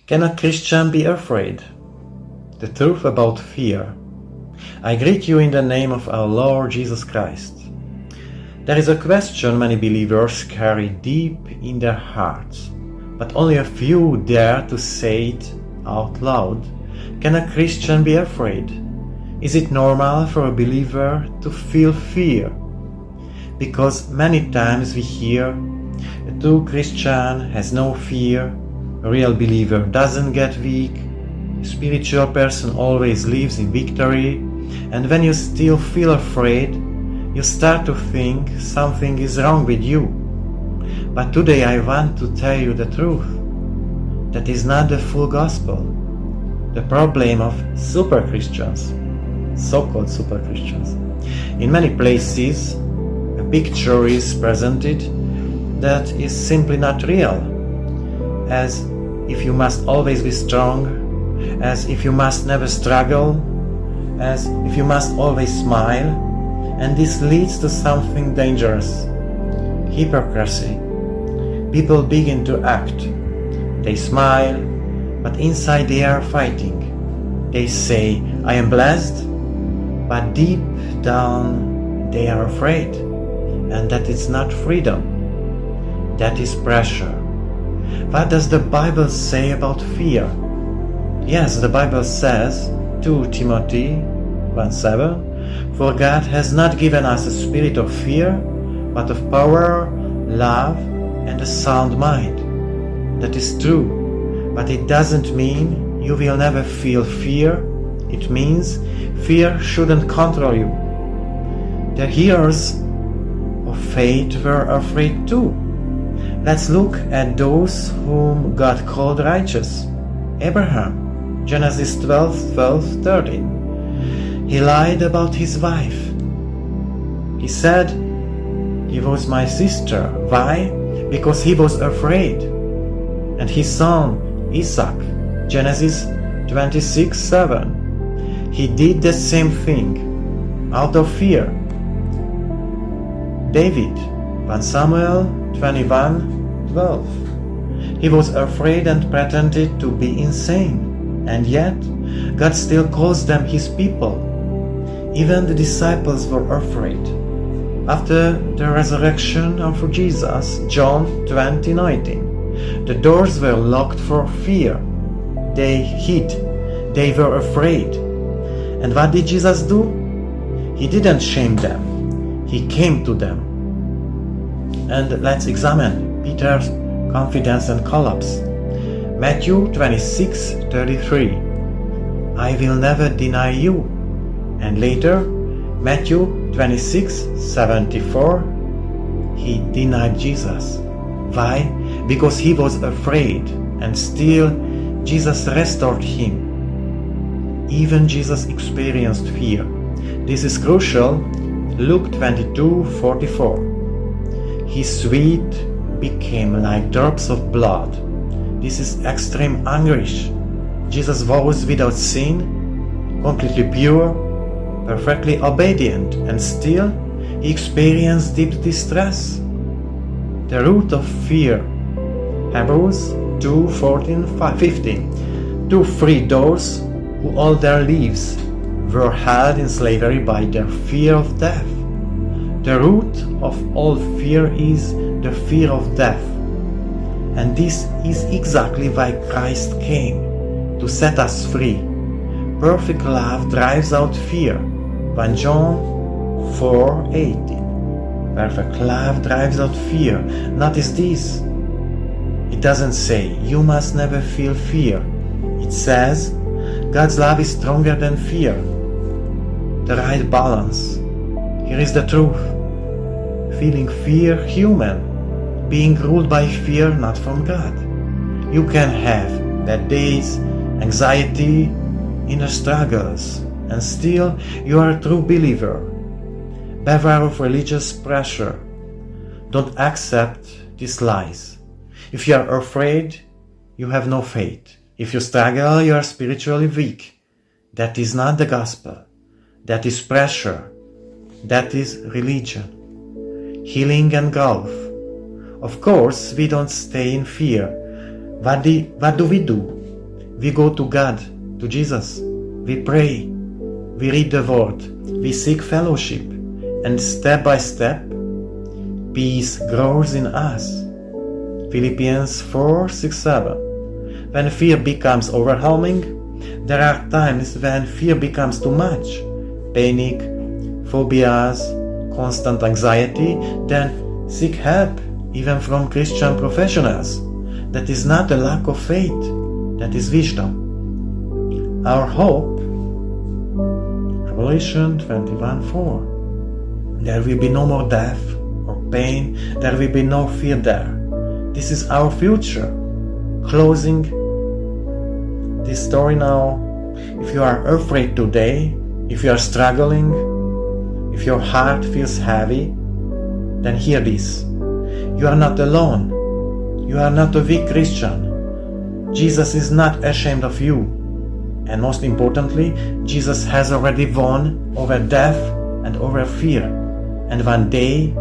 Can a Christian be afraid? The truth about fear. I greet you in the name of our Lord Jesus Christ. There is a question many believers carry deep in their hearts, but only a few dare to say it out loud. Can a Christian be afraid? Is it normal for a believer to feel fear? Because many times we hear, a true Christian has no fear, a real believer doesn't get weak, a spiritual person always lives in victory, and when you still feel afraid, you start to think something is wrong with you. But today I want to tell you the truth. That is not the full gospel. The problem of super Christians, so-called super Christians. In many places, a picture is presented that is simply not real, as if you must always be strong, as if you must never struggle, as if you must always smile, and this leads to something dangerous: hypocrisy. People begin to act. They smile, but inside they are fighting. They say, I am blessed, but deep down they are afraid, and that is not freedom. That is pressure. What does the Bible say about fear? Yes, the Bible says, 2 Timothy 1:7, for God has not given us a spirit of fear, but of power, love, and a sound mind. That is true, but it doesn't mean you will never feel fear. It means fear shouldn't control you. The heroes of faith were afraid too. Let's look at those whom God called righteous. Abraham, Genesis 12:13. He lied about his wife. He said, he was my sister. Why? Because he was afraid. And his son, Isaac, Genesis 26:7. He did the same thing, out of fear. David, 1 Samuel 21:12. He was afraid and pretended to be insane, and yet God still calls them his people. Even the disciples were afraid. After the resurrection of Jesus, John 20:19, the doors were locked for fear. They hid. They were afraid. And what did Jesus do? He didn't shame them. He came to them. And let's examine Peter's confidence and collapse. Matthew 26:33, I will never deny you. And later, Matthew 26:74, he denied Jesus. Why? Because he was afraid, and still Jesus restored him. Even Jesus experienced fear. This is crucial. Luke 22:44. His sweat became like drops of blood. This is extreme anguish. Jesus was without sin, completely pure, perfectly obedient, and still he experienced deep distress. The root of fear. Hebrews 2:14-15. To free those who all their lives were held in slavery by their fear of death. The root of all fear is the fear of death. And this is exactly why Christ came, to set us free. Perfect love drives out fear. 1 John 4:18. Perfect love drives out fear. Notice this. It doesn't say, you must never feel fear. It says, God's love is stronger than fear. The right balance. Here is the truth. Feeling fear, human. Being ruled by fear, not from God. You can have bad days, anxiety, inner struggles, and still you are a true believer. Beware of religious pressure. Don't accept these lies. If you are afraid, you have no faith. If you struggle, you are spiritually weak. That is not the gospel. That is pressure. That is religion. Healing and growth. Of course, we don't stay in fear. What do we do? we go to God, to Jesus. We pray, we read the Word, we seek fellowship, and step by step, peace grows in us. Philippians 4:6-7. When fear becomes overwhelming, there are times when fear becomes too much. Panic, phobias, constant anxiety, then seek help, even from Christian professionals. That is not a lack of faith, that is wisdom. Our hope, Revelation 21:4. There will be no more death or pain, there will be no fear there. This is our future. Closing this story now, if you are afraid today, if you are struggling, if your heart feels heavy, then hear this. You are not alone. You are not a weak Christian. Jesus is not ashamed of you. And most importantly, Jesus has already won over death and over fear. And one day,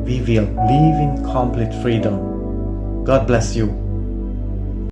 we will live in complete freedom. God bless you.